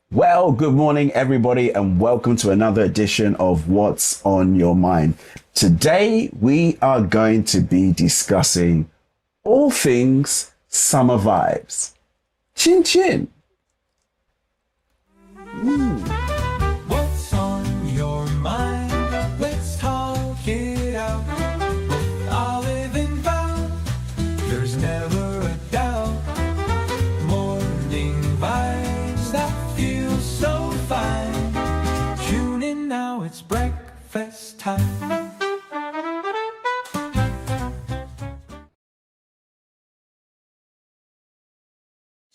Well, good morning, everybody, and welcome to another edition of What's on Your Mind. Today, we are going to be discussing all things summer vibes. Chin chin. What's on your mind? Let's talk it out. With Olive and Val, there's never a doubt. Morning vibes that feel so fine. Tune in now, it's breakfast time.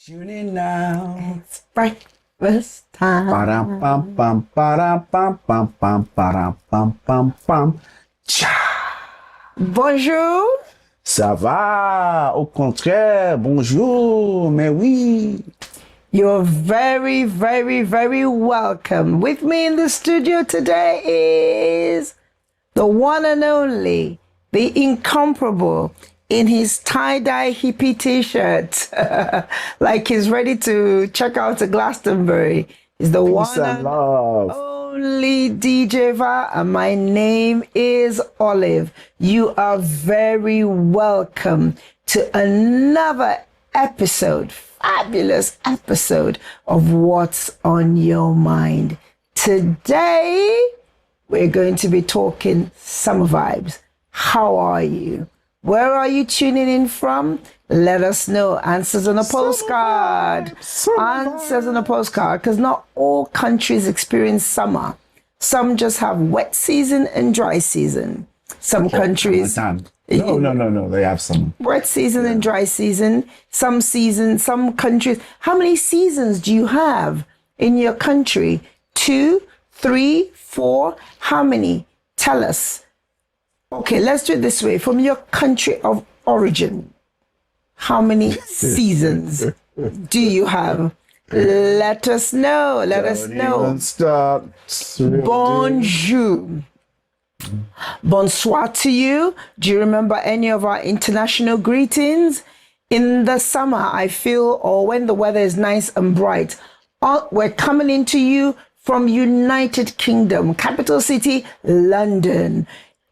Tune in now. It's breakfast time. Ba-dum, bum, bum, ba-dum, bum, bum, bum, ba-dum, bum, bum, bum. Cha. Bonjour. Ça va? Au contraire, bonjour, mais oui. You're very, very, very welcome. With me in the studio today is the one and only, the incomparable, in his tie-dye hippie t-shirt, like he's ready to check out to Glastonbury. Is the Peace one and and love. only DJ Val, and my name is Olive. You are very welcome to another episode, fabulous episode of What's on Your Mind. Today, we're going to be talking summer vibes. How are you? Where are you tuning in from? Let us know. Answers on a postcard. Answers on a postcard, because not all countries experience summer. Some just have wet season and dry season. Some countries... No. They have some. Wet season and dry season. Some countries... How many seasons do you have in your country? 2, 3, 4? How many? Tell us. Okay, let's do it this way. From your country of origin, how many seasons do you have? Let us know. Let us know. Even start. Bonjour. Bonsoir to you. Do you remember any of our international greetings? In the summer, I feel, or when the weather is nice and bright, we're coming into you from United Kingdom, capital city, London.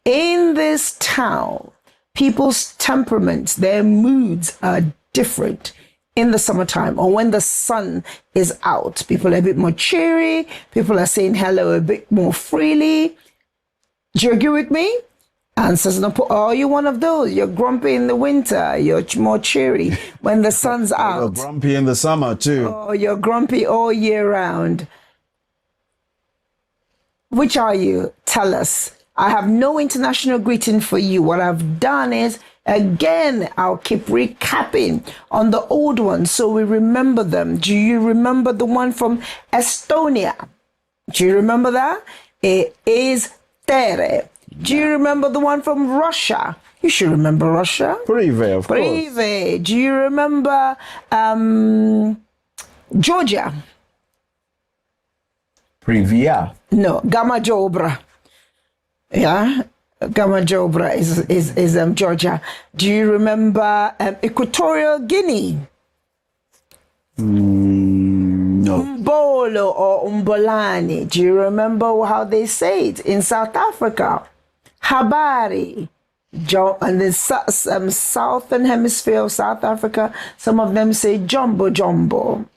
In this town, people's temperaments, their moods are different in the summertime, or when the sun is out. People are a bit more cheery. People are saying hello a bit more freely. Do you agree with me? Answers no. Are you one of those? You're grumpy in the winter. You're more cheery when the sun's out. You're grumpy in the summer too. Oh, you're grumpy all year round. Which are you? Tell us. I have no international greeting for you. What I've done is, again, I'll keep recapping on the old ones so we remember them. Do you remember the one from Estonia? Do you remember that? It is tere. Do you remember the one from Russia? You should remember Russia. Prive, of course. Prive. Do you remember Georgia? Privia. No, Gamma Jobra. Yeah, Gamma Jobra is Georgia. Do you remember Equatorial Guinea? No. Mbolo or Umbolani. Do you remember how they say it in South Africa? Habari. And the southern hemisphere of South Africa, some of them say jumbo.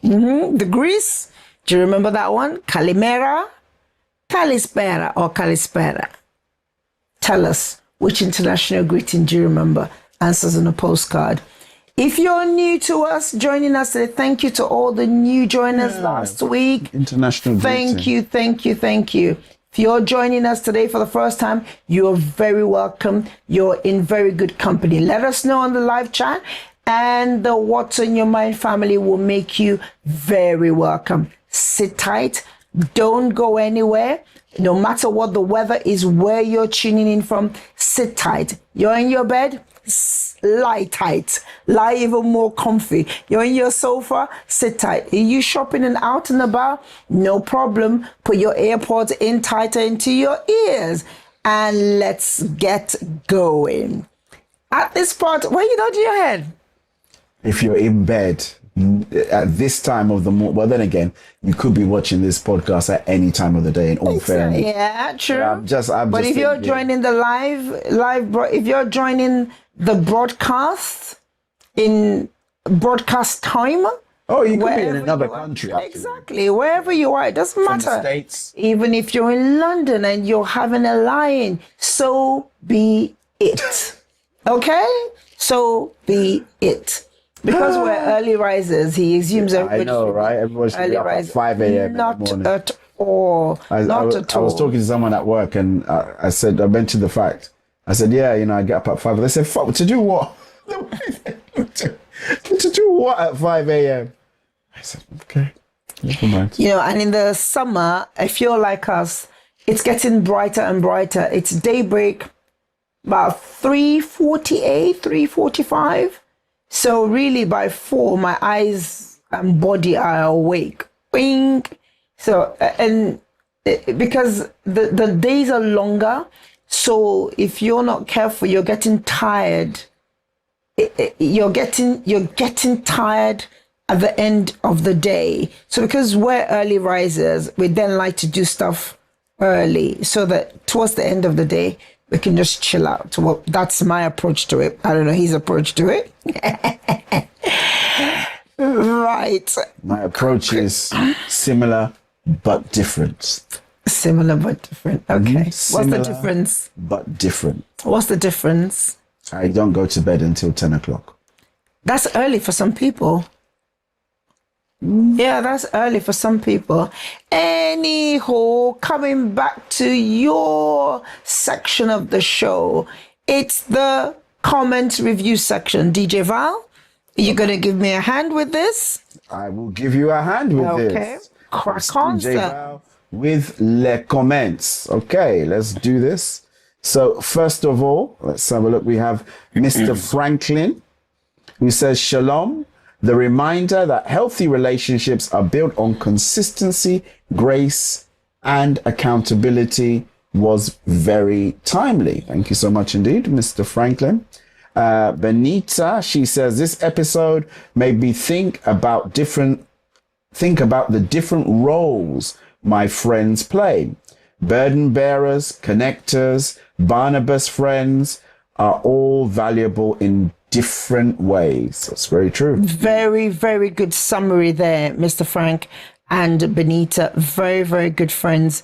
The Greece, do you remember that one? Kalimera, Kalispera or Kalispera. Tell us, which international greeting do you remember? Answers on a postcard. If you're new to us, joining us today, thank you to all the new joiners last week. International greeting. Thank you. If you're joining us today for the first time, you're very welcome. You're in very good company. Let us know on the live chat, and the What's on Your Mind family will make you very welcome. Sit tight. Don't go anywhere. No matter what the weather is, where you're tuning in from, sit tight. You're in your bed, lie tight. Lie even more comfy. You're in your sofa, sit tight. Are you shopping and out and about? No problem. Put your AirPods in tighter into your ears. And let's get going. At this part, why you nod your head? If you're in bed, at this time of the morning. Well, then again, you could be watching this podcast at any time of the day. In all fairness, yeah, true. But But if you're joining the if you're joining the broadcast in broadcast time. Oh, you could be in another country. Exactly, wherever you are, it doesn't matter. From the States. Even if you're in London and you're having a lie-in, so be it. Okay, so be it. Because we're early risers, he assumes everybody. I know, right? Everybody should be up at 5 a.m. Not at all. Not at all. I was talking to someone at work, and I mentioned the fact. I said, yeah, I get up at 5. They said, fuck, to do what? to do what at 5 a.m.? I said, okay, never mind. And in the summer, if you're like us, it's getting brighter and brighter. It's daybreak about 3:48, 3:45. So really by 4, my eyes and body are awake. Bing. So, and because the days are longer, so if you're not careful, you're getting tired. You're getting tired at the end of the day. So because we're early risers, we then like to do stuff early so that towards the end of the day, we can just chill out. Well, that's my approach to it. I don't know his approach to it. Right. My approach is similar but different. Similar but different. Okay. Similar, what's the difference? But different. What's the difference? I don't go to bed until 10 o'clock. That's early for some people. Yeah, that's early for some people. Anyhow, coming back to your section of the show, it's the comment review section. DJ Val, are you going to give me a hand with this? I will give you a hand with this. Okay, crack on, DJ Val with les comments. Okay, let's do this. So first of all, let's have a look. We have Mr. Franklin, who says, Shalom. The reminder that healthy relationships are built on consistency, grace, and accountability was very timely. Thank you so much indeed, Mr. Franklin. Benita, she says, this episode made me think about the different roles my friends play. Burden bearers, connectors, Barnabas friends are all valuable in different ways. That's very true. Very, very good summary there, Mr. Frank and Benita. Very, very good friends.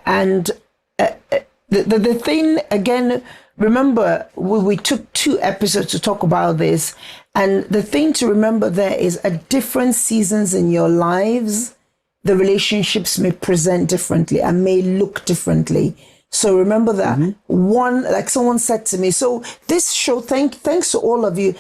And the thing, again, remember, we took 2 episodes to talk about this. And the thing to remember there is at different seasons in your lives, the relationships may present differently and may look differently. So remember that one, like someone said to me, so this show, thanks to all of you,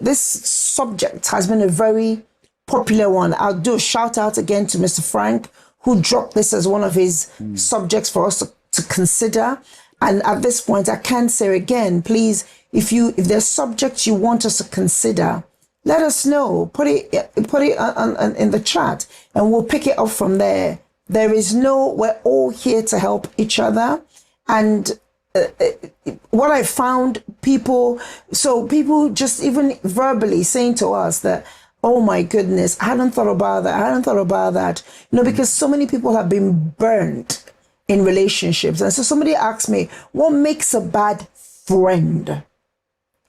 this subject has been a very popular one. I'll do a shout out again to Mr. Frank, who dropped this as one of his subjects for us to consider. And at this point, I can say again, please, if there's subjects you want us to consider, let us know. Put it in the chat, and we'll pick it up from there. We're all here to help each other. And what I found, people just even verbally saying to us that, oh my goodness, I hadn't thought about that. Because so many people have been burnt in relationships. And so somebody asked me, what makes a bad friend?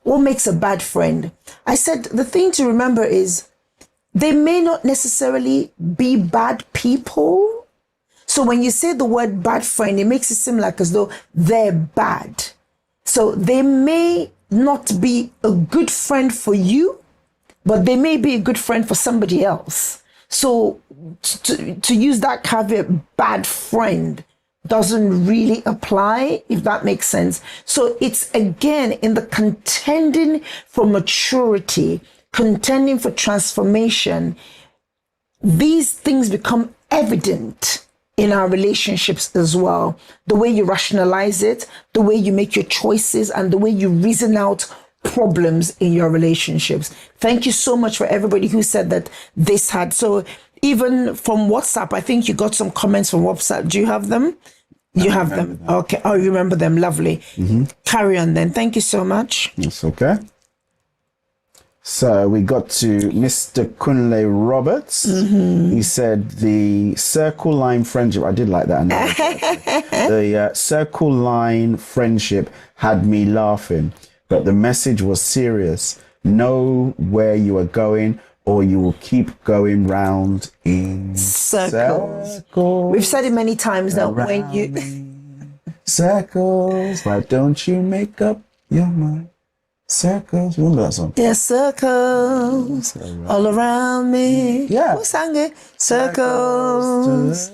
What makes a bad friend? I said, the thing to remember is they may not necessarily be bad people. So when you say the word bad friend, it makes it seem like as though they're bad. So they may not be a good friend for you, but they may be a good friend for somebody else. So to use that caveat, bad friend, doesn't really apply, if that makes sense. So it's again in the contending for maturity, contending for transformation, these things become evident in our relationships as well. The way you rationalize it, the way you make your choices, and the way you reason out problems in your relationships. Thank you so much for everybody who said that this had. So even from WhatsApp, I think you got some comments from WhatsApp. Do you have them? You have them. Okay. Oh, you remember them. Lovely. Carry on then. Thank you so much. That's okay. So we got to Mr. Kunle Roberts. He said the circle line friendship. I did like that analogy. The circle line friendship had me laughing, but the message was serious. Know where you are going, or you will keep going round in circles. We've said it many times that when you circles, why don't you make up your mind? Circles, remember that song? Yeah, circles all around me. Yeah. Who sang it? Circles.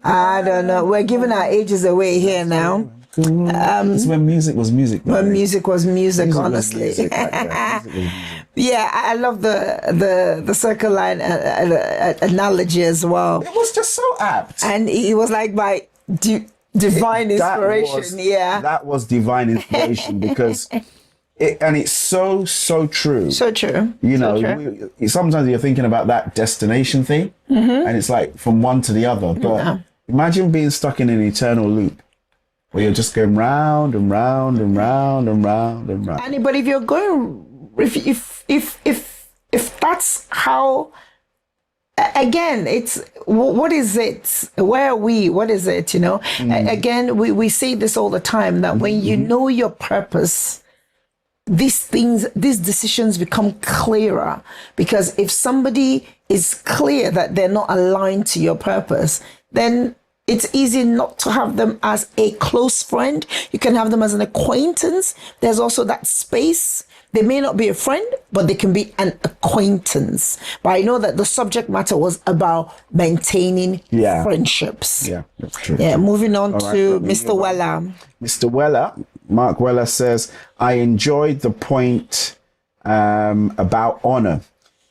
I don't know. We're giving our ages away here now. It's when music was music. When music was music, honestly. Music back then. Music was music. Yeah, I love the circle line analogy as well. It was just so apt. And it was like by divine inspiration. That was divine inspiration because it's so true. So true. You So know, true. sometimes you're thinking about that destination thing, and it's like from one to the other. But imagine being stuck in an eternal loop where you're just going round and round and round and round and round. But if you're going, if that's how, again, it's what is it? Where are we? What is it? You know, again, we say this all the time that when you know your purpose, these decisions become clearer, because if somebody is clear that they're not aligned to your purpose, then it's easy not to have them as a close friend. You can have them as an acquaintance. There's also that space. They may not be a friend, but they can be an acquaintance. But I know that the subject matter was about maintaining friendships. Yeah, that's true. Yeah, moving on to Mr. Weller. Mr. Weller, Mark Weller says, I enjoyed the point about honor.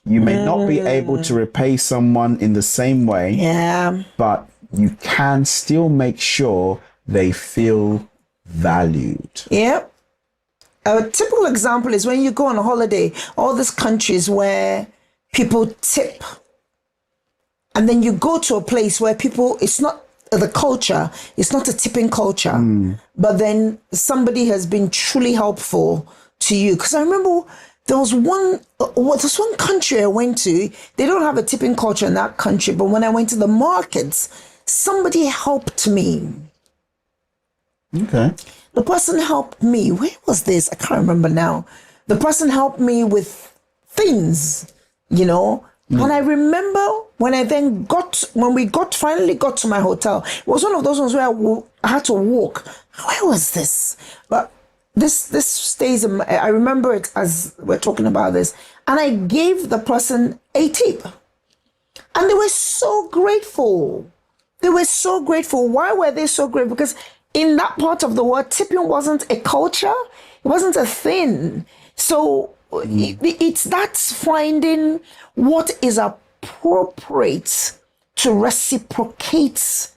You may not be able to repay someone in the same way, but you can still make sure they feel valued. Yep. A typical example is when you go on a holiday, all these countries where people tip, and then you go to a place where it's not the culture, it's not a tipping culture, but then somebody has been truly helpful to you. Because I remember there was one country I went to, they don't have a tipping culture in that country, but when I went to the markets, somebody helped me. Okay. The person helped me. Where was this? I can't remember now. The person helped me with things, you know. And I remember when we finally got to my hotel, it was one of those ones where I had to walk. Where was this? But this stays in I remember it as we're talking about this. And I gave the person a tip. And they were so grateful. They were so grateful. Why were they so grateful? Because in that part of the world, tipping wasn't a culture. It wasn't a thing. So it's that's finding what is appropriate to reciprocate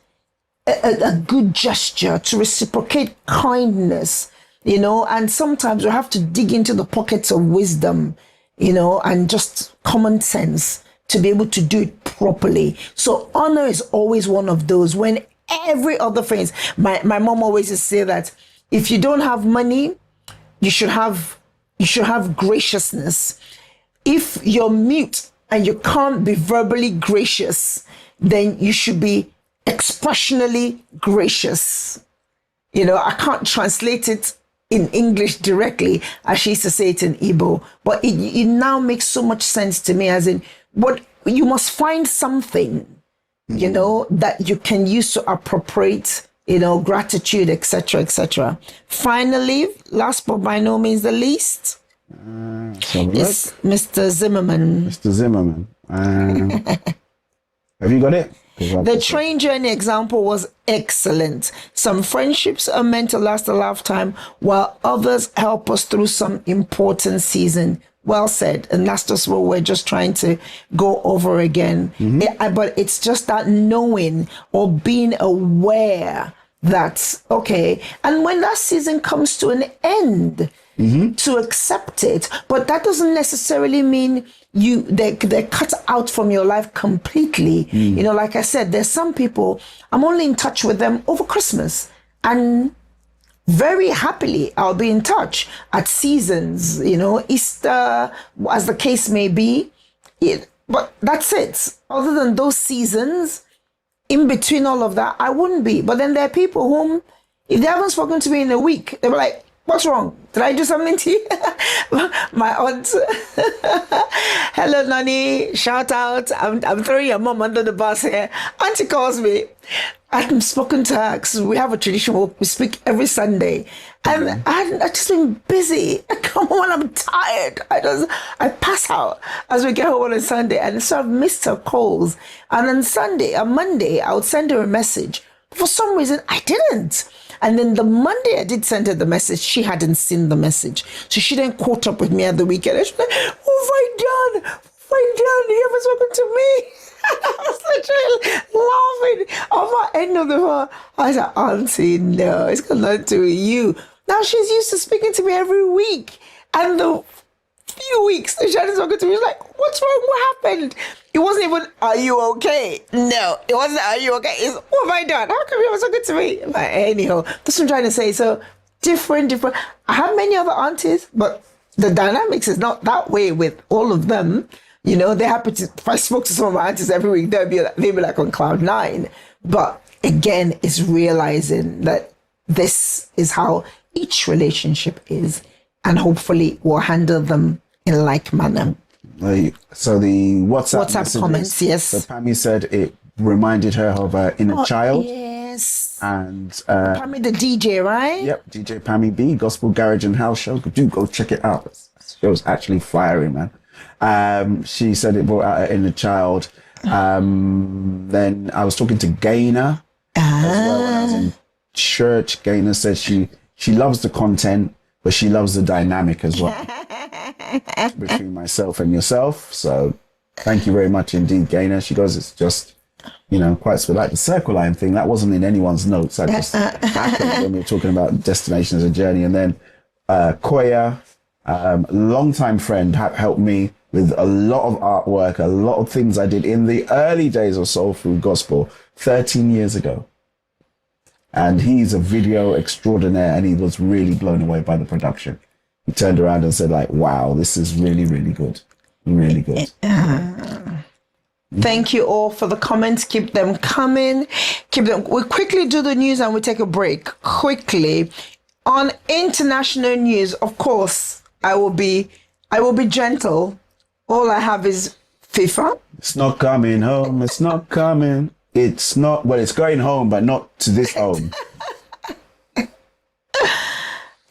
a good gesture, to reciprocate kindness, you know. And sometimes we have to dig into the pockets of wisdom, you know, and just common sense to be able to do it properly. So honor is always one of those. When every other things, my mom always used to say that if you don't have money, you should have graciousness. If you're mute and you can't be verbally gracious, then you should be expressionally gracious. You know, I can't translate it in English directly as she used to say it in Igbo, but it now makes so much sense to me, as in what you must find something, you know, that you can use to appropriate, you know, gratitude, etc., etc. Finally, last but by no means the least, is Mr. Zimmerman. Mr. Zimmerman. Have you got it? The train journey example was excellent. Some friendships are meant to last a lifetime, while others help us through some important season. Well said. And that's just what we're just trying to go over again. But it's just that knowing or being aware that, okay, and when that season comes to an end, to accept it. But that doesn't necessarily mean they're cut out from your life completely. You know, like I said, there's some people, I'm only in touch with them over Christmas. And very happily, I'll be in touch at seasons, Easter, as the case may be. But that's it. Other than those seasons, in between all of that, I wouldn't be. But then there are people whom, if they haven't spoken to me in a week, they were like, what's wrong? Did I do something to you? My aunt, hello, Nani, shout out. I'm throwing your mom under the bus here. Auntie calls me. I've spoken to her because we have a tradition. We speak every Sunday. And I've just been busy. I come home and I'm tired. I pass out as we get home on a Sunday. And so I've missed her calls. And on Monday, I would send her a message. For some reason, I didn't. And then the Monday I did send her the message, she hadn't seen the message. So she then caught up with me at the weekend. And she's like, oh, my dad, you haven't spoken to me. I was literally laughing on my end of the phone. I said, Auntie, no, it's got nothing to do with you. Now she's used to speaking to me every week. And the few weeks that she hadn't spoken to me, she's like, what's wrong? What happened? It wasn't even, are you okay? No, it wasn't, are you okay? It's, what have I done? How come you haven't spoken to me? But anyhow, that's what I'm trying to say. So different. I have many other aunties, but the dynamics is not that way with all of them. They're happy to, if I spoke to some of my aunties every week, they'd be like on cloud 9. But again, it's realizing that this is how each relationship is, and hopefully we'll handle them in like manner. So the WhatsApp comments, yes. So Pammy said it reminded her of her inner child. Yes. And Pammy the DJ, right? Yep, DJ Pammy B, Gospel Garage and House Show. Do go check it out. That show's actually firing, man. She said it brought out her inner child. Then I was talking to Gaynor as well when I was in church. Gaynor said she loves the content, but she loves the dynamic as well between myself and yourself. So thank you very much indeed, Gaynor. She goes, it's just, quite like the circle line thing. That wasn't in anyone's notes. I just happened when we were talking about destination as a journey. And then Koya, longtime friend, helped me with a lot of artwork, a lot of things I did in the early days of Soul Food Gospel 13 years ago. And he's a video extraordinaire, and he was really blown away by the production. He turned around and said, like, wow, this is really, really good. Really good. Thank you all for the comments. Keep them coming. We'll quickly do the news and we'll take a break. Quickly. On international news, of course, I will be gentle. All I have is FIFA. It's not coming home. It's not coming. It's not, well, it's going home, but not to this home.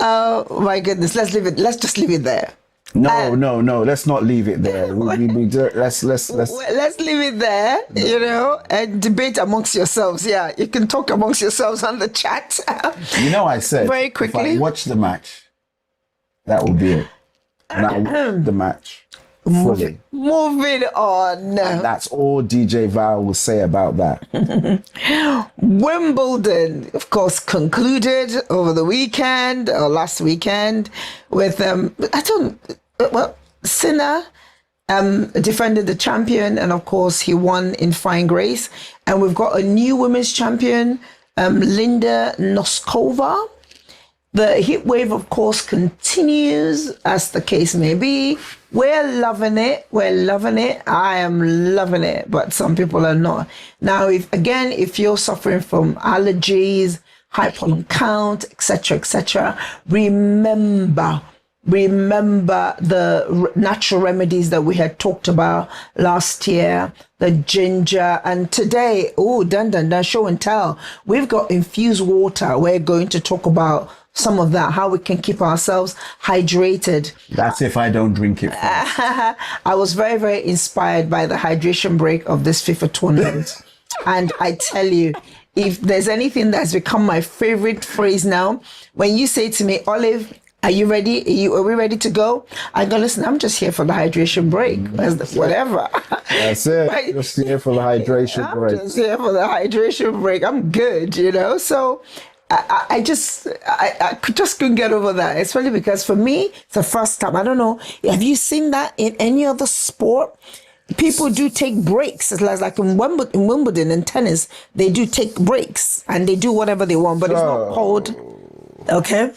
Oh my goodness. Let's just leave it there. No. Let's not leave it there. Let's leave it there, and debate amongst yourselves. Yeah, you can talk amongst yourselves on the chat. I said, very quickly, if I watch the match, that will be it. And I watch the match fully. Moving on. And that's all DJ Val will say about that. Wimbledon, of course, concluded over the weekend or last weekend with Sinner defended the champion, and of course he won in fine grace. And we've got a new women's champion, Linda Noskova. The heat wave, of course, continues, as the case may be. We're loving it. I am loving it, but some people are not. Now, if you're suffering from allergies, high pollen count, etc., remember the natural remedies that we had talked about last year, the ginger, and today, show and tell. We've got infused water. We're going to talk about some of that, how we can keep ourselves hydrated. That's if I don't drink it. I was very, very inspired by the hydration break of this FIFA tournament. And I tell you, if there's anything that's become my favorite phrase now, when you say to me, Olive, are you ready? Are we ready to go? I go, listen, I'm just here for the hydration break. Whatever. That's it. Right? Just here for the hydration break. I'm just here for the hydration break. I'm good, So I just couldn't get over that, especially because for me, it's the first time. I don't know. Have you seen that in any other sport? People do take breaks. It's like in Wimbledon and tennis, they do take breaks and they do whatever they want, but it's not called Okay.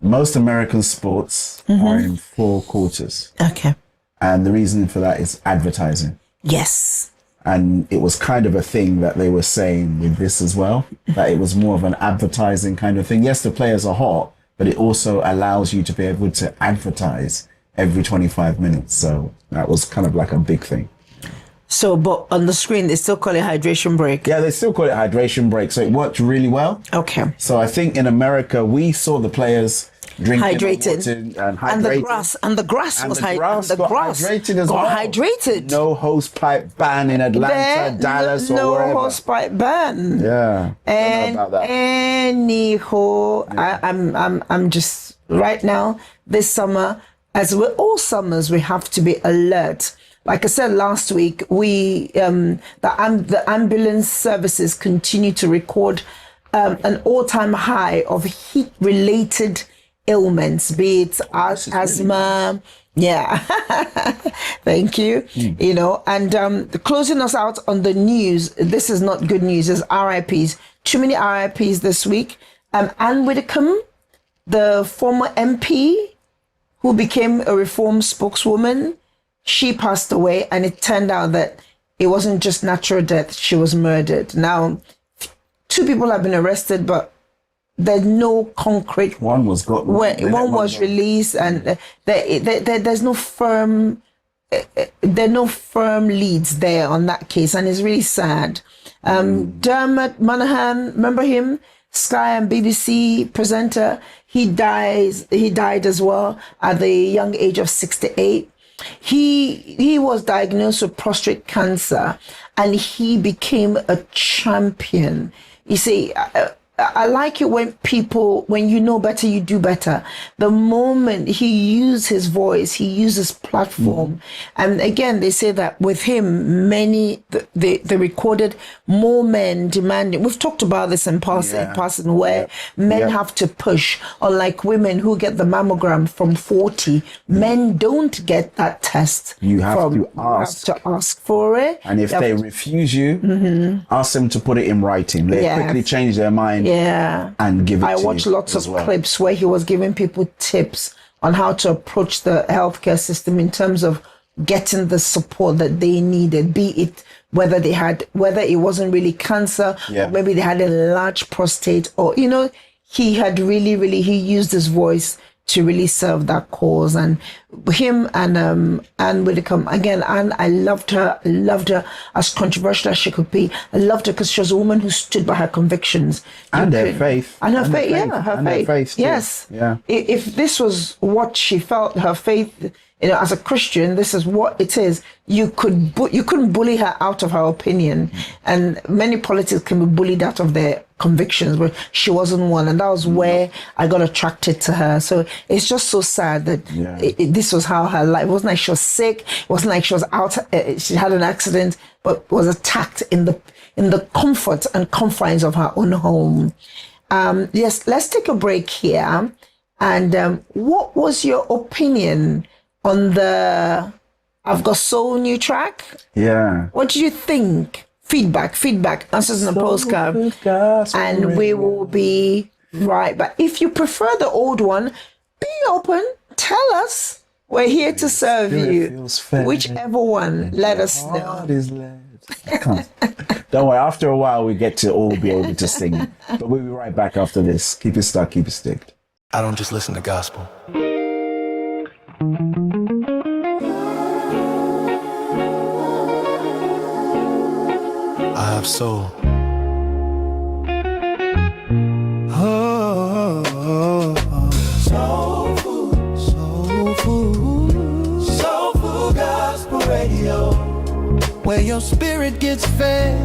Most American sports are in 4 quarters. Okay. And the reason for that is advertising. Yes. And it was kind of a thing that they were saying with this as well, that it was more of an advertising kind of thing. Yes, the players are hot, but it also allows you to be able to advertise every 25 minutes. So that was kind of like a big thing. So, but on the screen, they still call it hydration break. Yeah, they still call it hydration break. So it worked really well. Okay. So I think in America, we saw the players drinking Hydrated. water and And the hydrated. grass, and the grass And was the grass got hydrated as well. hydrated. No hose pipe ban in Atlanta, Dallas, no or wherever. hosepipe ban. Yeah. And Don't know about that. anyhow, I'm just right now this summer, as we're all summers, we have to be alert. Like I said last week, we the ambulance services continue to record an all-time high of heat-related ailments, be it asthma. Yeah, thank you. You know, and closing us out on the news. This is not good news. There's RIPs. Too many RIPs this week. Anne Widdecombe, the former MP who became a Reform spokeswoman, she passed away, and it turned out that it wasn't just natural death. She was murdered. Now, 2 people have been arrested, but there's no concrete. One was got. One was released, and there's no firm. There are no firm leads there on that case, and it's really sad. Dermot Monaghan, remember him? Sky and BBC presenter. He died as well at the young age of 68. He was diagnosed with prostate cancer, and he became a champion. You see, I like it when you know better, you do better. The moment he used his voice, he used his platform. And again, they say that with him, they recorded more men demanding. We've talked about this in passing where men have to push, unlike women who get the mammogram from 40. Men don't get that test. You have to ask. You have to ask for it. And if they refuse you, ask them to put it in writing. They quickly change their mind. Yeah. And give it to you. I watched lots of clips where he was giving people tips on how to approach the healthcare system in terms of getting the support that they needed, be it whether it wasn't really cancer, or maybe they had a large prostate, or, he had he used his voice to really serve that cause. And him and Anne Widdecombe, again, Anne, I loved her as controversial as she could be. I loved her because she was a woman who stood by her convictions. And her faith. And her faith, yeah, her faith. Too. Yes. Yeah. If this was what she felt, her faith, as a Christian, this is what it is. You couldn't bully her out of her opinion. And many politics can be bullied out of their convictions, but she wasn't one. And that was where I got attracted to her. So it's just so sad that this was how her life. It wasn't like she was sick. It wasn't like she was out. She had an accident, but was attacked in the comfort and confines of her own home. Yes, let's take a break here. And what was your opinion on the I've Got Soul new track? Yeah. What do you think? Feedback, answers in a postcard. And we will be right back. If you prefer the old one, be open. Tell us. We're here to serve you. Whichever one, let us know. Don't worry, after a while we get to all be able to sing. But we'll be right back after this. Keep it stuck, keep it sticked. I don't just listen to gospel. I have soul. Soul food, soul food, soul food gospel radio, where your spirit gets fed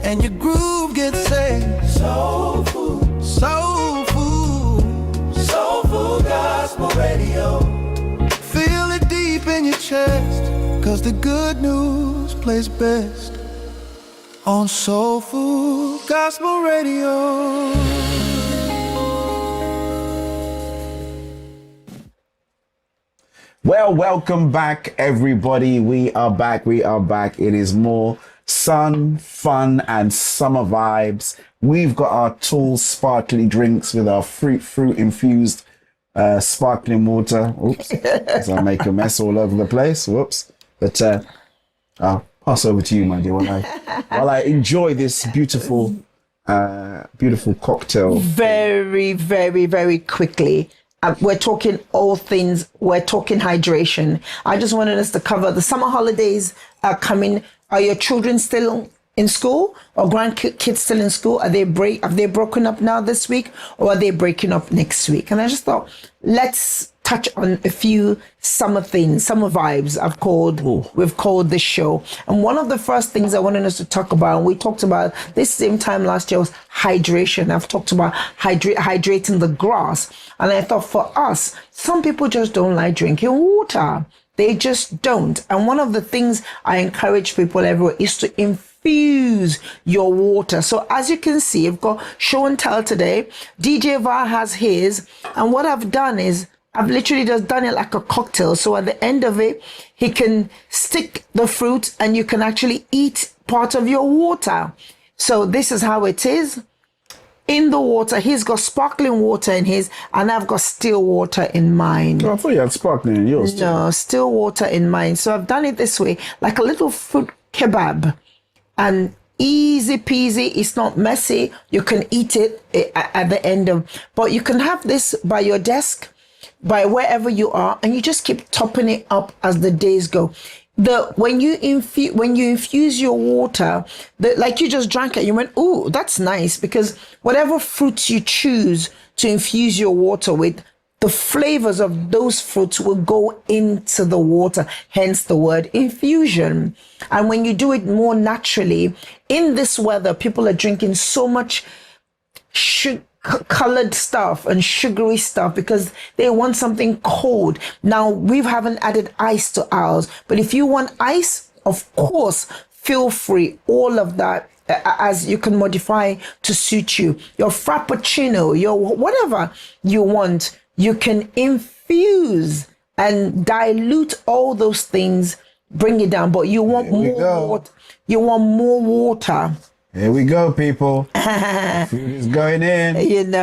and your groove gets set. Soul food, soul food, soul food gospel radio. Feel it deep in your chest, 'cause the good news plays best on Soul Food Gospel Radio. Well, welcome back, everybody. We are back. It is more sun, fun, and summer vibes. We've got our tall, sparkly drinks with our fruit-infused sparkling water. Oops, as I make a mess all over the place. Whoops. But I'll pass over to you, my dear, while I enjoy this beautiful cocktail. Very, very, very quickly. We're talking all things. We're talking hydration. I just wanted us to cover the summer holidays are coming. Are your children still in school, or grandkids still in school? Have they broken up now this week, or are they breaking up next week? And I just thought, let's touch on a few summer things, summer vibes. We've called this show. And one of the first things I wanted us to talk about, and we talked about this same time last year, was hydration. I've talked about hydrating the grass. And I thought, for us, some people just don't like drinking water. They just don't. And one of the things I encourage people everywhere is to infuse your water. So as you can see, I've got show and tell today. DJ Val has his. And what I've done is I've literally just done it like a cocktail. So at the end of it, he can stick the fruit and you can actually eat part of your water. So this is how it is. In the water, he's got sparkling water in his, and I've got still water in mine. Oh, I thought you had sparkling in yours too. No, still water in mine. So I've done it this way, like a little fruit kebab. And easy peasy, it's not messy. You can eat it at the end of, but you can have this by your desk, by wherever you are, and you just keep topping it up as the days go. When you infuse your water, like you just drank it, you went, ooh, that's nice, because whatever fruits you choose to infuse your water with, the flavors of those fruits will go into the water, hence the word infusion. And when you do it more naturally, in this weather, people are drinking so much colored stuff and sugary stuff because they want something cold. Now, we haven't added ice to ours, but if you want ice, of course, feel free. All of that, as you can modify to suit you. Your frappuccino, your whatever you want, you can infuse and dilute all those things, bring it down. But you want more water. You want more water. Here we go, people. Food is going in.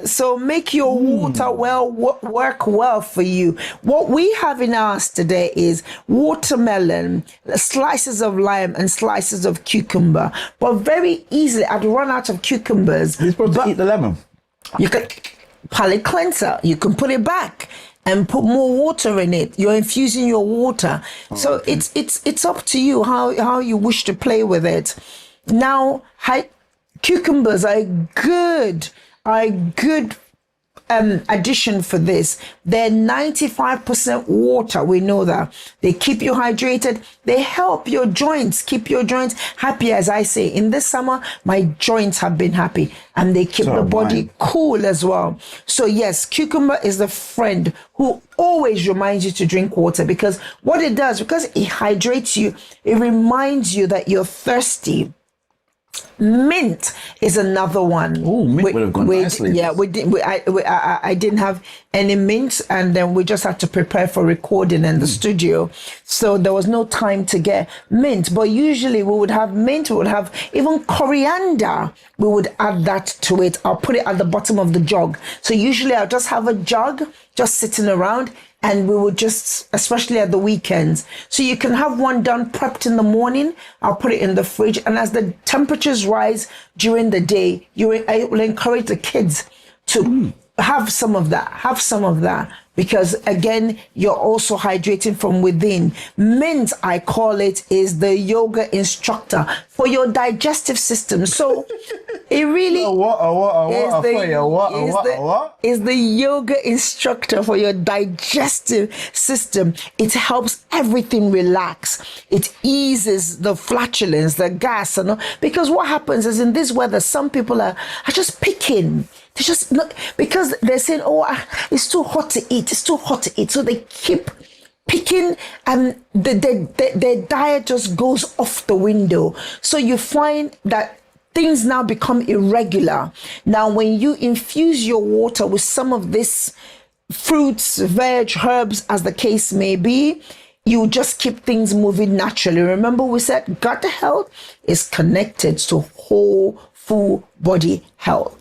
So make your water work well for you. What we have in ours today is watermelon, slices of lime, and slices of cucumber. But very easily, I'd run out of cucumbers. You're supposed to eat the lemon. You can palate cleanser. You can put it back and put more water in it. You're infusing your water. So okay. It's up to you how you wish to play with it. Now, cucumbers are a good addition for this. They're 95% water. We know that. They keep you hydrated. They help your joints, keep your joints happy. As I say, in this summer, my joints have been happy, and they keep the body cool as well. So yes, cucumber is the friend who always reminds you to drink water, because what it does, because it hydrates you, it reminds you that you're thirsty. Mint is another one. Oh, mint would have gone nicely. Yeah, I didn't have any mint, and then we just had to prepare for recording in the studio. So there was no time to get mint. But usually we would have mint, we would have even coriander. We would add that to it. I'll put it at the bottom of the jug. So usually I'll just have a jug just sitting around, and we would just, especially at the weekends. So you can have one done, prepped in the morning. I'll put it in the fridge. And as the temperatures rise during the day, I will encourage the kids to have some of that. Because again, you're also hydrating from within. Mint, I call it, is the yoga instructor for your digestive system. So it really is the yoga instructor for your digestive system. It helps everything relax. It eases the flatulence, the gas, and all. Because what happens is, in this weather, some people are just picking. They just not, because they're saying, oh, it's too hot to eat. It's too hot to eat. So they keep picking, and their diet just goes off the window. So you find that things now become irregular. Now, when you infuse your water with some of this fruits, veg, herbs, as the case may be, you just keep things moving naturally. Remember, we said gut health is connected to whole, full body health.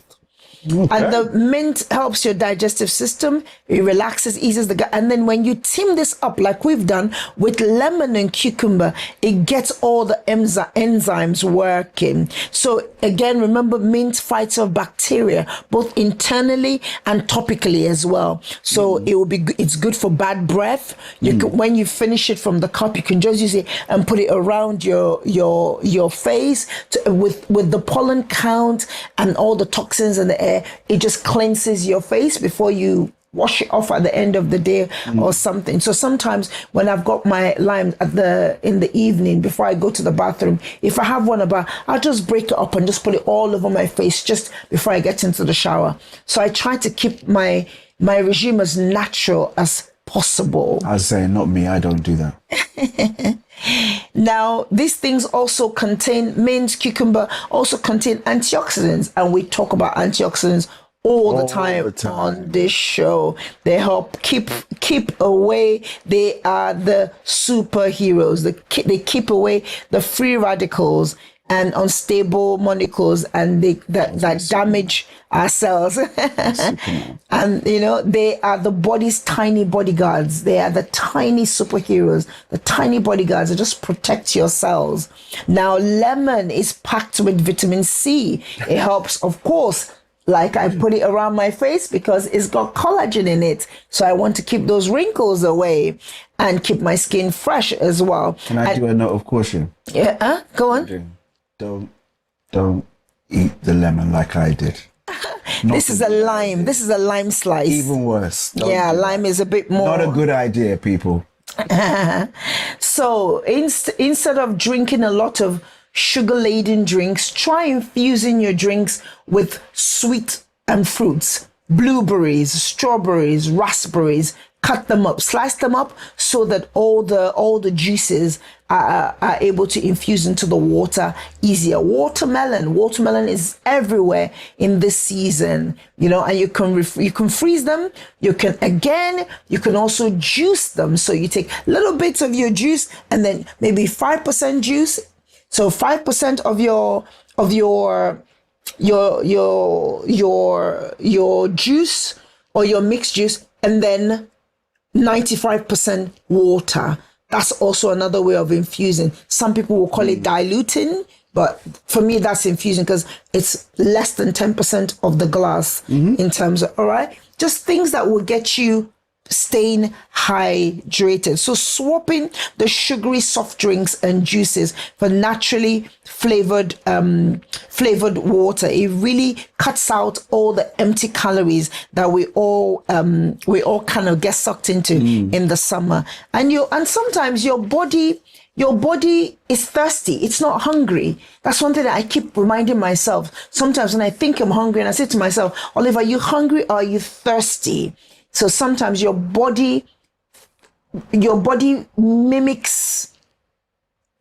Okay. And the mint helps your digestive system. It relaxes, eases the gut. And then when you team this up, like we've done with lemon and cucumber, it gets all the enzymes working. So again, remember, mint fights off bacteria, both internally and topically as well. So it will be, it's good for bad breath. You can, when you finish it from the cup, you can just use it and put it around your face with the pollen count and all the toxins in the air. It just cleanses your face before you wash it off at the end of the day or something. So sometimes when I've got my lime in the evening before I go to the bathroom, if I have one about, I'll just break it up and just put it all over my face just before I get into the shower. So I try to keep my regime as natural as possible. I was saying, not me, I don't do that. Now, these things also contain, mint, cucumber also contain antioxidants, and we talk about antioxidants all the time on this show. They help keep away. They are the superheroes. They keep away the free radicals and unstable molecules and that damage our cells. And they are the body's tiny bodyguards. They are the tiny superheroes, the tiny bodyguards that just protect your cells. Now, lemon is packed with vitamin C. It helps, of course, like I put it around my face because it's got collagen in it. So I want to keep those wrinkles away and keep my skin fresh as well. Can I do a note of caution? Yeah, go on. Don't eat the lemon like I did. This is a lime. This is a lime slice. Even worse. Lime is a bit more. Not a good idea, people. So instead of drinking a lot of sugar-laden drinks, try infusing your drinks with sweet and fruits, blueberries, strawberries, raspberries. Cut them up, slice them up so that all the juices are able to infuse into the water easier. Watermelon is everywhere in this season, and you can freeze them. You can also juice them. So you take little bits of your juice and then maybe 5% juice. So 5% of your juice or your mixed juice, and then 95% water. That's also another way of infusing. Some people will call it diluting, but for me, that's infusing because it's less than 10% of the glass in terms of, all right? Just things that will get you staying hydrated. So swapping the sugary soft drinks and juices for naturally flavored water, it really cuts out all the empty calories that we all kind of get sucked into in the summer. And sometimes your body is thirsty. It's not hungry. That's one thing that I keep reminding myself. Sometimes when I think I'm hungry and I say to myself, Olive, are you hungry or are you thirsty? So sometimes your body mimics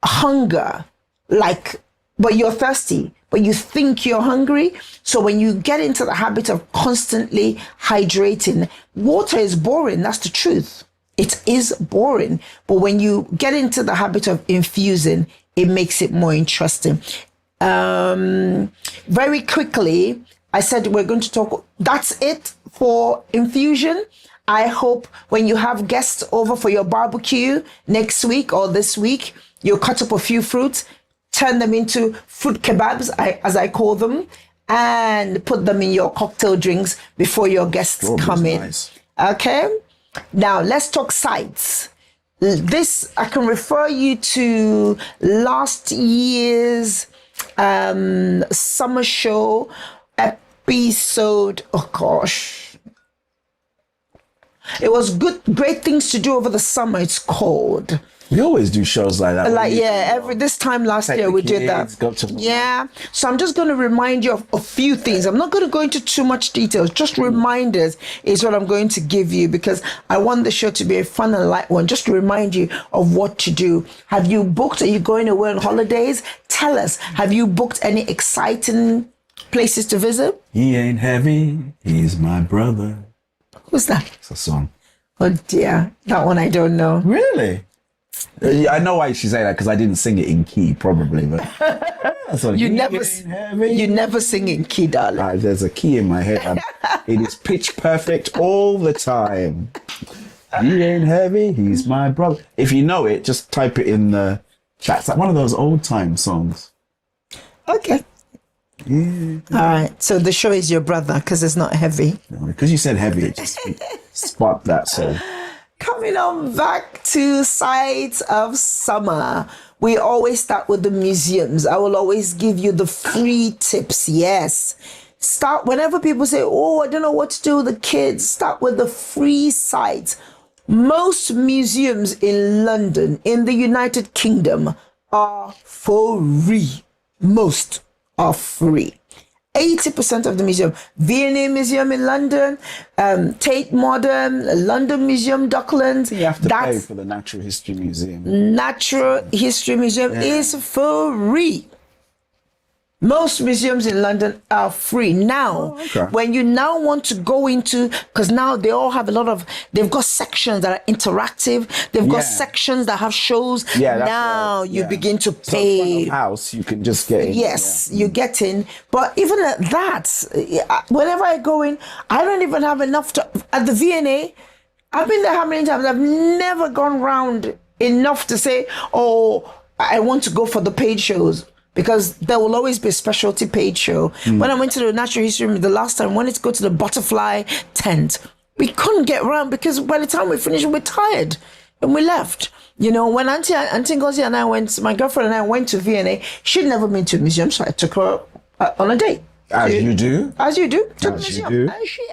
hunger, but you're thirsty, but you think you're hungry. So when you get into the habit of constantly hydrating, water is boring. That's the truth. It is boring. But when you get into the habit of infusing, it makes it more interesting. Very quickly, I said we're going to talk. That's it for infusion. I hope when you have guests over for your barbecue next week or this week, you'll cut up a few fruits, turn them into fruit kebabs, as I call them, and put them in your cocktail drinks before your guests come in. Nice. Okay? Now, let's talk sides. This, I can refer you to last year's summer show episode. Oh gosh, it was great things to do over the summer. It's called. We always do shows like that. This time last year we did that. So I'm just going to remind you of a few things. I'm not going to go into too much details. Just reminders is what I'm going to give you because I want the show to be a fun and light one. Just to remind you of what to do. Have you booked? Are you going away on holidays? Tell us. Have you booked any exciting places to visit? He ain't heavy. He's my brother. Who's that? It's a song. Oh dear, that one I don't know. Really? I know why she's saying that, because I didn't sing it in key, probably. But that's what You never sing in key, darling. there's a key in my head. And it is pitch perfect all the time. He ain't heavy, he's my brother. If you know it, just type it in the chat. It's like one of those old time songs. Okay. Yeah. All right. So the show is your brother because it's not heavy. Because you said heavy, it just sparked that song. Coming on back to Sights of Summer. We always start with the museums. I will always give you the free tips. Yes. Start whenever people say, oh, I don't know what to do with the kids. Start with the free sites. Most museums in London, in the United Kingdom, are free. Most are free. 80% of the museum, V&A Museum in London, Tate Modern, London Museum, Docklands. You have to pay for the Natural History Museum. Natural History Museum is free. Most museums in London are free. Now, when you now want to go into, because now they all have they've got sections that are interactive. They've got sections that have shows. Now you begin to pay. So front of house, you can just get in. Yes, you get in. But even at that, whenever I go in, I don't even have enough to, at the V&A, I've been there how many times? I've never gone round enough to say, oh, I want to go for the paid shows. Because there will always be a specialty paid show. When I went to the Natural History the last time, I wanted to go to the butterfly tent. We couldn't get around because by the time we finished, we were tired and we left. You know, when Auntie Ngozi and I went, my girlfriend and I went to V&A, she'd never been to a museum, so I took her on a date. As you do. As you do. To the museum. And she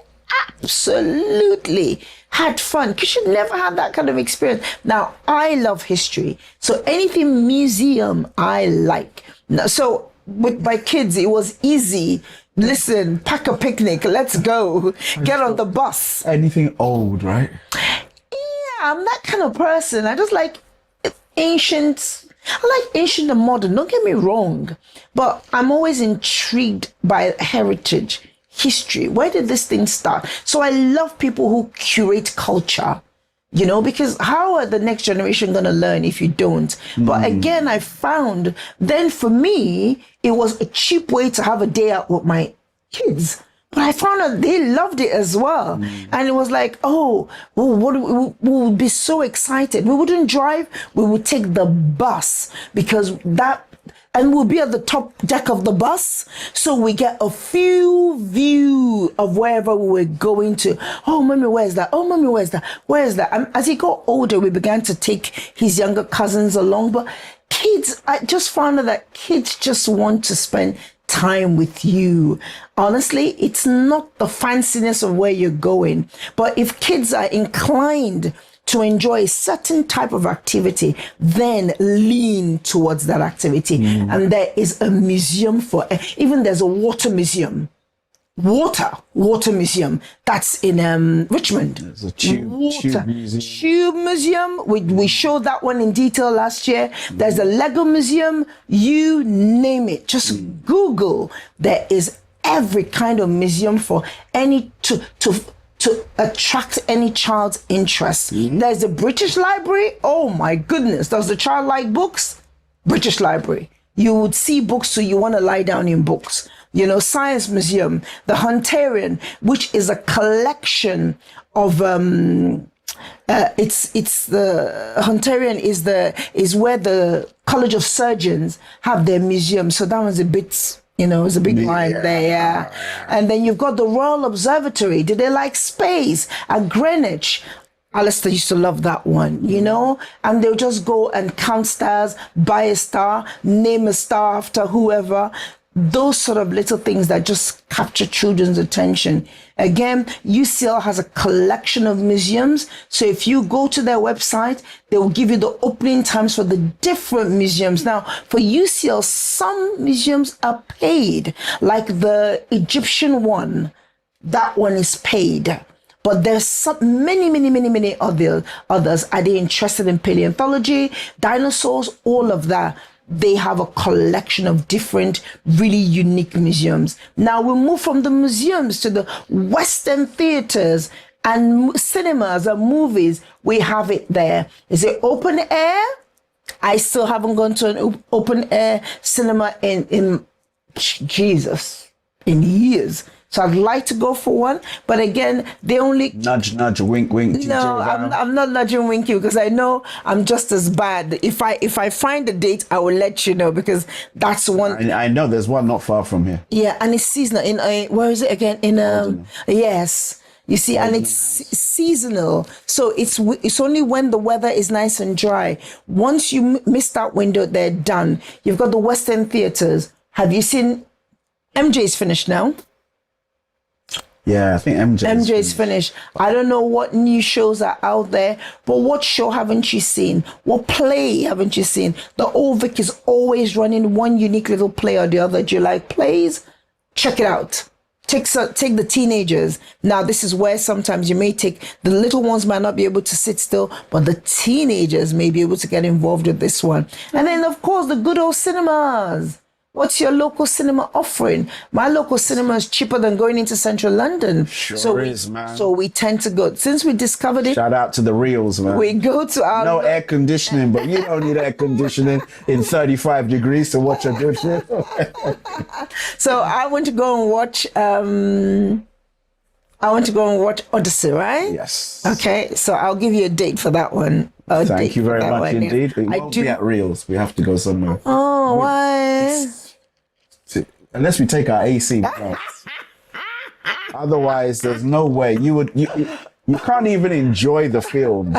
absolutely had fun because she never had that kind of experience. Now, I love history. So anything museum, I like. So with my kids, it was easy. Listen, pack a picnic. Let's go. Get on the bus. Anything old, right? Yeah, I'm that kind of person. I just like ancient. I like ancient and modern. Don't get me wrong. But I'm always intrigued by heritage, history. Where did this thing start? So I love people who curate culture. You know, because how are the next generation going to learn if you don't? But again, I found then for me, it was a cheap way to have a day out with my kids. But I found out they loved it as well. And it was like, oh, we would be so excited. We wouldn't drive. We would take the bus because and we'll be at the top deck of the bus. So we get a view of wherever we were going to. Oh, mommy, where's that? Oh, mommy, where's that? Where's that? And as he got older, we began to take his younger cousins along. But kids, I just found out that kids just want to spend time with you. Honestly, it's not the fanciness of where you're going. But if kids are inclined to enjoy a certain type of activity, then lean towards that activity. And there is a museum even there's a water museum. Water museum. That's in Richmond. There's a tube museum. Tube museum. We showed that one in detail last year. There's a Lego museum. You name it. Just Google. There is every kind of museum for any to attract any child's interest. There's the British Library. Oh my goodness. Does the child like books? British Library. You would see books, so you want to lie down in books. You know, Science Museum, the Hunterian, which is a collection of it's the Hunterian is where the College of Surgeons have their museum. So that one's a bit, you know, it's a big line there, yeah. And then you've got the Royal Observatory. Do they like space? At Greenwich. Alistair used to love that one, you know, and they'll just go and count stars, buy a star, name a star after whoever. Those sort of little things that just capture children's attention. Again, UCL has a collection of museums. So if you go to their website, they will give you the opening times for the different museums. Now, for UCL, some museums are paid, like the Egyptian one. That one is paid. But there's many others. Are they interested in paleontology, dinosaurs, all of that? They have a collection of different, really unique museums. Now we move from the museums to the Western theaters And cinemas and movies, we have it there. Is it open air? I still haven't gone to an open air cinema in years. So I'd like to go for one, but again, they only nudge, wink, DJ No, Val. I'm not nudging Winky because I know I'm just as bad. If I find a date, I will let you know because that's one. I know there's one not far from here. Yeah, and it's seasonal. In where is it again? Yes. You see, and it's seasonal, so it's only when the weather is nice and dry. Once you miss that window, they're done. You've got the West End theaters. Have you seen? MJ's finished now. Yeah, I think MJ's finished. I don't know what new shows are out there, but what show haven't you seen? What play haven't you seen? The Old Vic is always running one unique little play or the other. Do you like plays? Check it out. Take the teenagers. Now, this is where sometimes you may take, the little ones might not be able to sit still, but the teenagers may be able to get involved with this one. And then, of course, the good old cinemas. What's your local cinema offering? My local cinema is cheaper than going into central London. Sure is, man. So we tend to go. Since we discovered it, Shout out to the reels, man. we go to our... No air conditioning, but you don't need air conditioning in 35 degrees to watch a good film. So I want to go and watch... Odyssey, right? Yes. Okay, so I'll give you a date for that one. Thank you very much indeed. It I won't do. be at reels. We have to go somewhere. Oh, why? Unless we take our AC out. Otherwise, there's no way you can't even enjoy the film.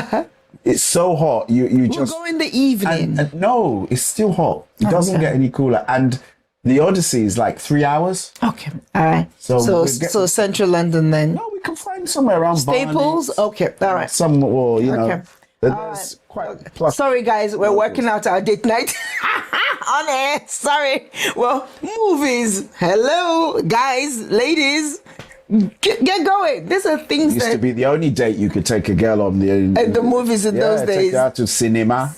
It's so hot. You We'll just go in the evening. and no, it's still hot. It doesn't get any cooler. And the Odyssey is like 3 hours. Okay, all right. So So we get- central London then. No, we can find somewhere around Staples. Barney, Okay, all right. some or you know. Okay. There's quite plus. Sorry, guys, we're working out our date night on air. Sorry. Well, movies. Hello, guys, ladies. Get going. These are things Used to that be the only date you could take a girl on the movies in those Take days. her out to cinema.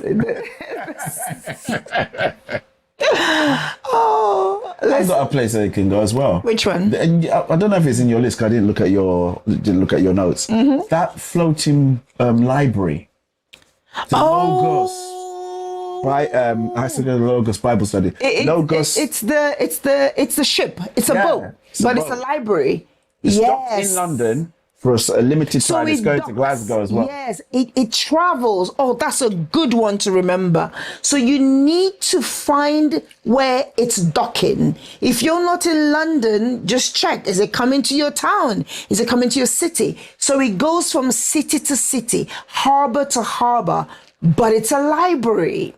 Oh, I've got a place that you can go as well. which one? And I don't know if it's in your list. 'Cause I didn't look at your notes. Mm-hmm. That floating library. The Logos. By I said the Logos Bible study. Logos. It's the ship. It's a boat, it's a but it's a boat. library. stopped Yes. in London for a limited So time. It's it going to docks. Glasgow as well. Yes, it travels. Oh, that's a good one to remember. So you need to find where it's docking. If you're not in London, just check. Is it coming to your town? Is it coming to your city? So it goes from city to city, harbour to harbour, but it's a library.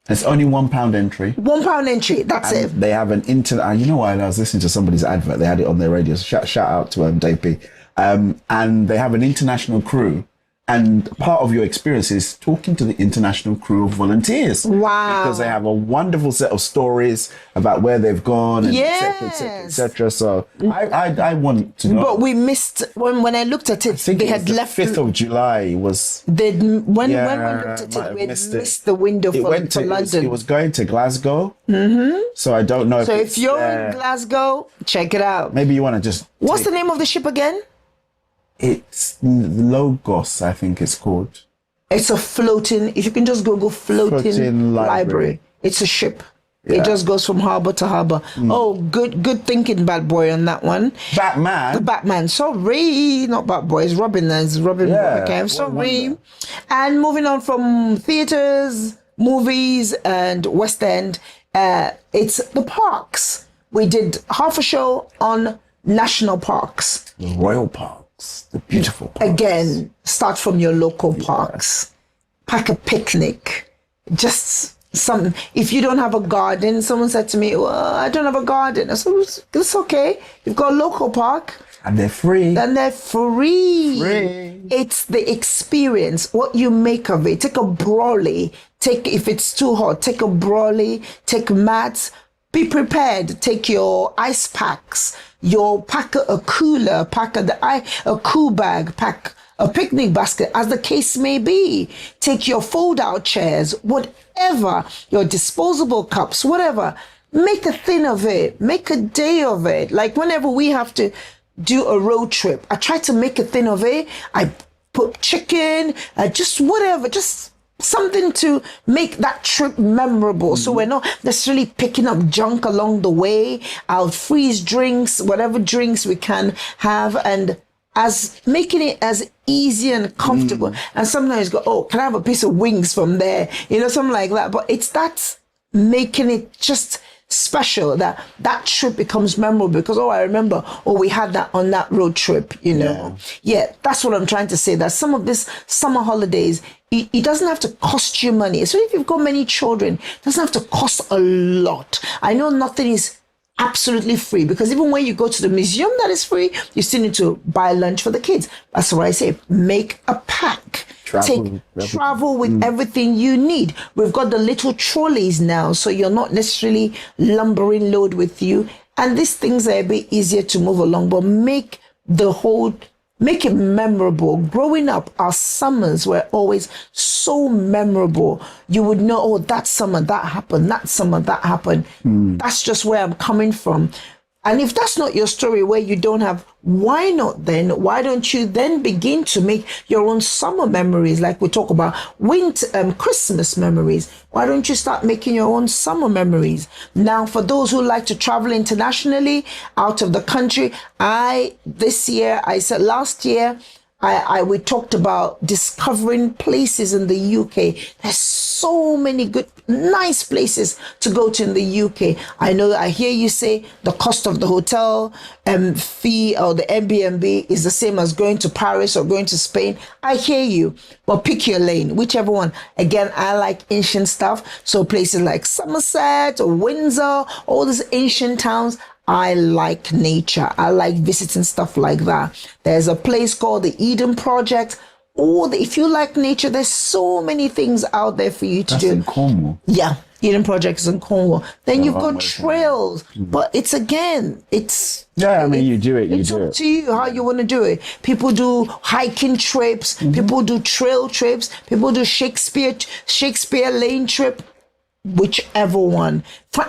It's only £1 entry. £1 entry. That's it. And they have an internet. You know what? I was listening to somebody's advert. They had it on their radio. Shout out to Dave P. And they have an international crew. And part of your experience is talking to the international crew of volunteers. Wow. Because they have a wonderful set of stories about where they've gone and et cetera, et cetera, et cetera. So I want to know. But we missed when I looked at it. I think They it was had the left 5th of July was. when we looked Yeah, at might it, have we had missed it. missed the window It for went to London. it was going to Glasgow. Mm-hmm. So I don't know. So if if it's you're there. in Glasgow, check it out. Maybe you want to just. What's the name of the ship again? It's Logos, I think it's called. It's a floating. If you can just Google floating library. It's a ship. Yeah. It just goes from harbor to harbor. Oh, good thinking, bad boy, on that one. Batman. The Batman. Sorry, not bad boy. It's Robin. It's Robin. Yeah, Okay, I'm what a sorry. wonder. And moving on from theaters, movies, and West End, it's the parks. We did half a show on national parks. The Royal Parks. The beautiful parks. Again, start from your local parks. Pack a picnic. Just some. If you don't have a garden, someone said to me, well, I don't have a garden. I said, it's okay. You've got a local park. And they're free. And they're free. Free. It's the experience, what you make of it. Take a brolly. If it's too hot, take a brolly, take mats. Be prepared. Take your ice packs, pack a cooler, pack a cool bag, pack a picnic basket, as the case may be. Take your fold-out chairs, whatever, your disposable cups, whatever. Make a thing of it. Make a day of it. Like whenever we have to do a road trip, I try to make a thing of it. I put chicken, just whatever, just something to make that trip memorable. So we're not necessarily picking up junk along the way. I'll freeze drinks, whatever drinks we can have, and as making it as easy and comfortable. And sometimes go, oh, can I have a piece of wings from there? Something like that. But it's that making it just special, that trip becomes memorable because, I remember, we had that on that road trip, Yeah, that's what I'm trying to say, that some of this summer holidays, it doesn't have to cost you money. So if you've got many children, it doesn't have to cost a lot. I know nothing is absolutely free, because even when you go to the museum that is free, you still need to buy lunch for the kids. That's what I say, make a pack. Travel with everything you need. We've got the little trolleys now, so you're not necessarily lumbering load with you. And these things are a bit easier to move along, but make it memorable. Growing up, our summers were always so memorable. You would know, that summer that happened, that summer that happened. That's just where I'm coming from. And if that's not your story, where you don't have, why not then? Why don't you then begin to make your own summer memories, like we talk about winter, Christmas memories? Why don't you start making your own summer memories? Now, for those who like to travel internationally, out of the country, last year, we talked about discovering places in the UK. There's so many good, nice places to go to in the UK. I hear you say the cost of the hotel fee or the Airbnb is the same as going to Paris or going to Spain. I hear you, but pick your lane, whichever one. Again, I like ancient stuff. So places like Somerset or Windsor, all these ancient towns. I like nature. I like visiting stuff like that. There's a place called the Eden Project. If you like nature, there's so many things out there for you to do. That's in Cornwall. Yeah, Eden Project is in Cornwall. Then you've got trails, but it's you do it. It's up to you how you want to do it. People do hiking trips. People do trail trips. People do Shakespeare Lane trip. Whichever one.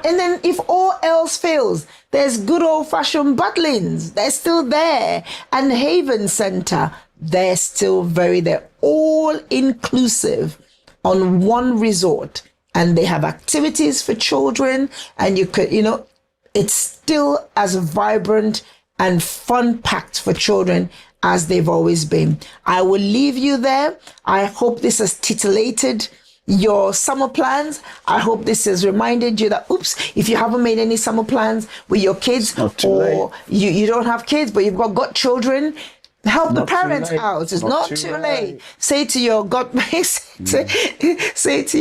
And then if all else fails, there's good old-fashioned Butlins. They're still there. And Haven Center, they're still they're all inclusive on one resort. And they have activities for children. And you could, it's still as vibrant and fun-packed for children as they've always been. I will leave you there. I hope this has titillated your summer plans. I hope this has reminded you that, if you haven't made any summer plans with your kids, or you don't have kids, but you've got children, help the parents out. It's not too late. Say to your say to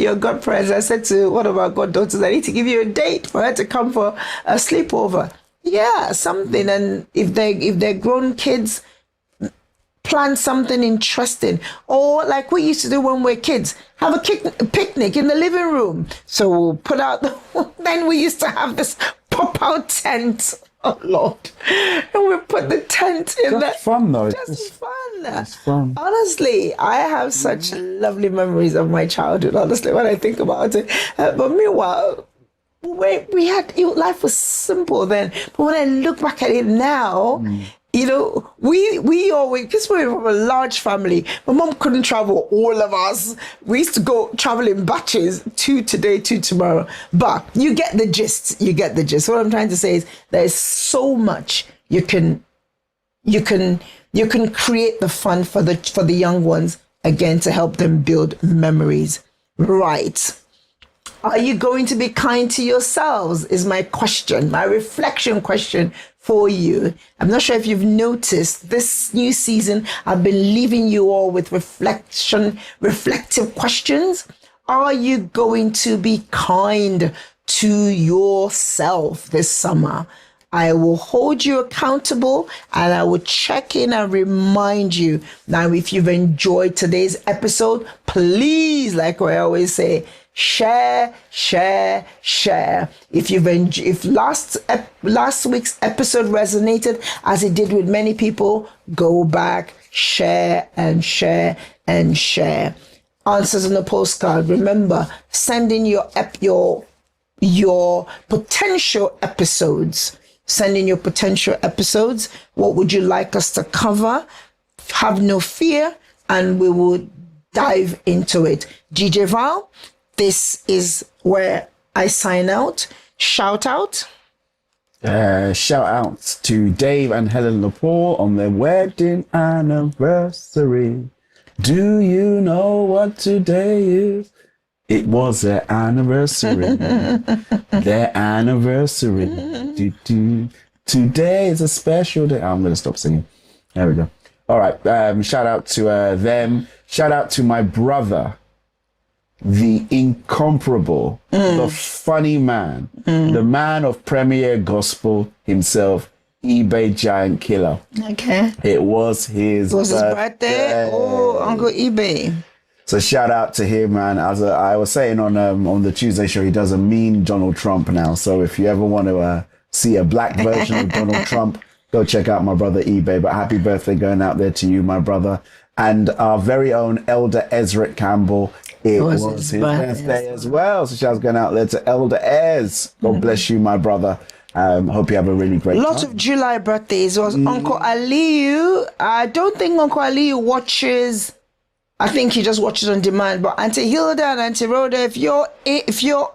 your godparents, I said to one of our goddaughters, I need to give you a date for her to come for a sleepover. Yeah, something. And if they're grown kids, plan something interesting. Or like we used to do when we were kids, have a picnic in the living room. So we'll put out then we used to have this pop-out tent. Oh Lord. And we put the tent in there. That's fun though. Just fun. It's fun. Honestly, I have such lovely memories of my childhood, honestly, when I think about it. But meanwhile, life was simple then. But when I look back at it now, we always, because we're from a large family, my mom couldn't travel, all of us. We used to go travel in batches, 2 today, 2 tomorrow. But you get the gist. What I'm trying to say is there's so much you can create the fun for the young ones, again, to help them build memories. Right. Are you going to be kind to yourselves is my question, my reflection question for you. I'm not sure if you've noticed this new season, I've been leaving you all with reflective questions. Are you going to be kind to yourself this summer? I will hold you accountable and I will check in and remind you. Now, if you've enjoyed today's episode, please, like I always say, share. If last week's episode resonated as it did with many people, go back, share. Answers on the postcard. Remember, send in your potential episodes Send in your potential episodes. What would you like us to cover? Have no fear, and we will dive into it. DJ Val, this is where I sign out. Shout out. Shout out to Dave and Helen Lepore on their wedding anniversary. Do you know what today is? It was their anniversary. Their anniversary. Today is a special day. I'm going to stop singing. There we go. All right. Shout out to them. Shout out to my brother, the incomparable, the funny man, the man of Premier Gospel himself, eBay Giant Killer. Okay. It was his birthday. Oh, Uncle eBay. So shout out to him, man. As I was saying on the Tuesday show, he does a mean Donald Trump now. So if you ever want to see a black version of Donald Trump, go check out my brother eBay. But happy birthday going out there to you, my brother. And our very own Elder Ezra Campbell. It was his birthday as well. So shout out going out there to Elder Ez. God bless you, my brother. Hope you have a really great Lot time. of July birthdays. Was Uncle Aliyu. I don't think Uncle Aliyu watches. I think he just watches on demand. But Auntie Hilda and Auntie Rhoda, if you're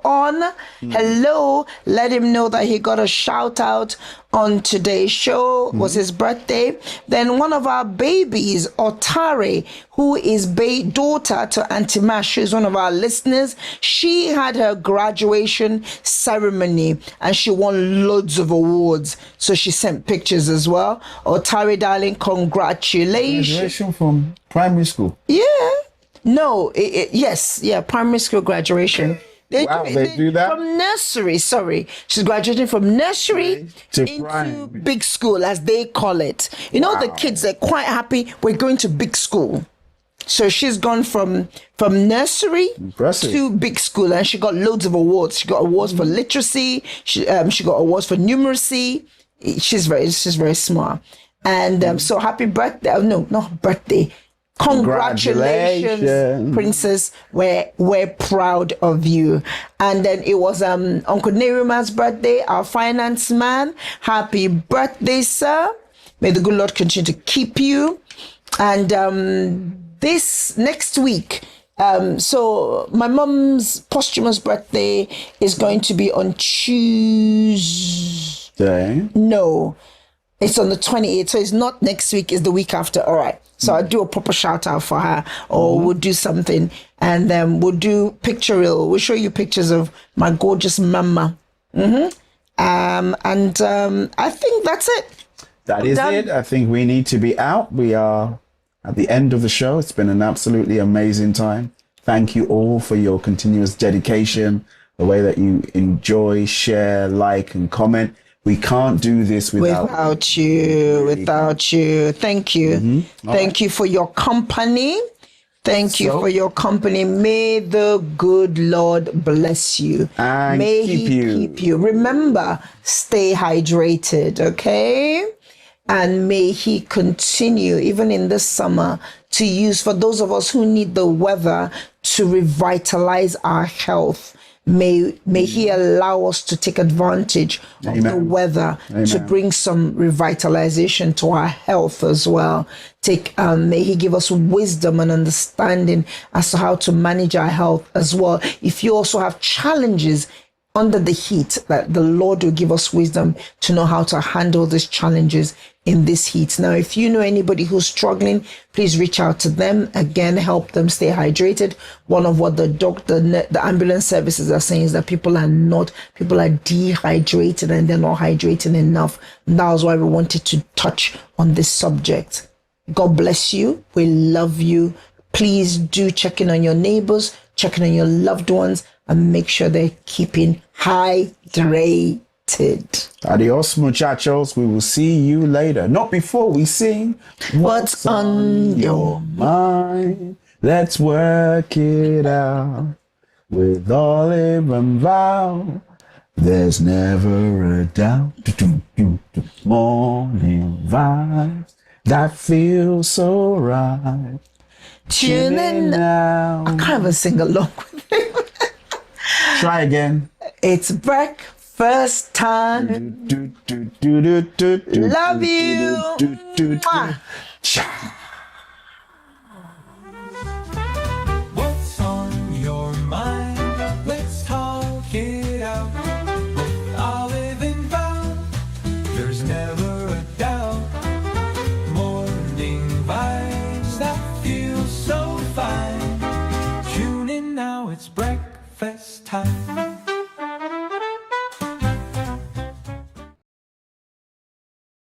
on, hello, let him know that he got a shout out on today's show. Was his birthday. Then one of our babies, Otare, who is daughter to Auntie Mash, who's one of our listeners. She had her graduation ceremony and she won loads of awards. So she sent pictures as well. Otare, darling, congratulations. Graduation from primary school. Yeah. No, yes. Yeah, primary school graduation. They do that? From nursery, sorry. She's graduating from nursery into big school, as they call it. You know, the kids, they're quite happy. We're going to big school. So she's gone from nursery to big school, and she got loads of awards. She got awards for literacy. She got awards for numeracy. She's very smart. And so happy birthday. Oh, no, not birthday. Congratulations, Princess. We're proud of you. And then it was Uncle Nerima's birthday, our finance man. Happy birthday, sir. May the good Lord continue to keep you. And this next week, so my mum's posthumous birthday is going to be on Tuesday. No, it's on the 28th. So it's not next week, it's the week after. All right. So I'll do a proper shout out for her, or we'll do something, and then we'll do picture reel. We'll show you pictures of my gorgeous mama. I think that's it. That is it. I think we need to be out. We are at the end of the show. It's been an absolutely amazing time. Thank you all for your continuous dedication, the way that you enjoy, share, like, and comment. We can't do this without you. Thank you. Thank you for your company. Thank you for your company. May the good Lord bless you. And may he keep you. Remember, stay hydrated, okay? And may he continue, even in this summer, to use, for those of us who need the weather, to revitalize our health. May he allow us to take advantage of the weather to bring some revitalization to our health as well. May he give us wisdom and understanding as to how to manage our health as well. If you also have challenges under the heat, that the Lord will give us wisdom to know how to handle these challenges in this heat. Now, if you know anybody who's struggling, please reach out to them. Again, help them stay hydrated. One of what the ambulance services are saying is that people are dehydrated and they're not hydrating enough. And that was why we wanted to touch on this subject. God bless you. We love you. Please do check in on your neighbors, check in on your loved ones, and make sure they're keeping hydrated. Adios, muchachos. We will see you later. Not before we sing What's on Your Mind. Let's work it out with Olive and Val. There's never a doubt. Morning vibes that feel so right. Tune in now. I can't even sing along with it. Try again. It's breakfast first time. Love you. Mwah.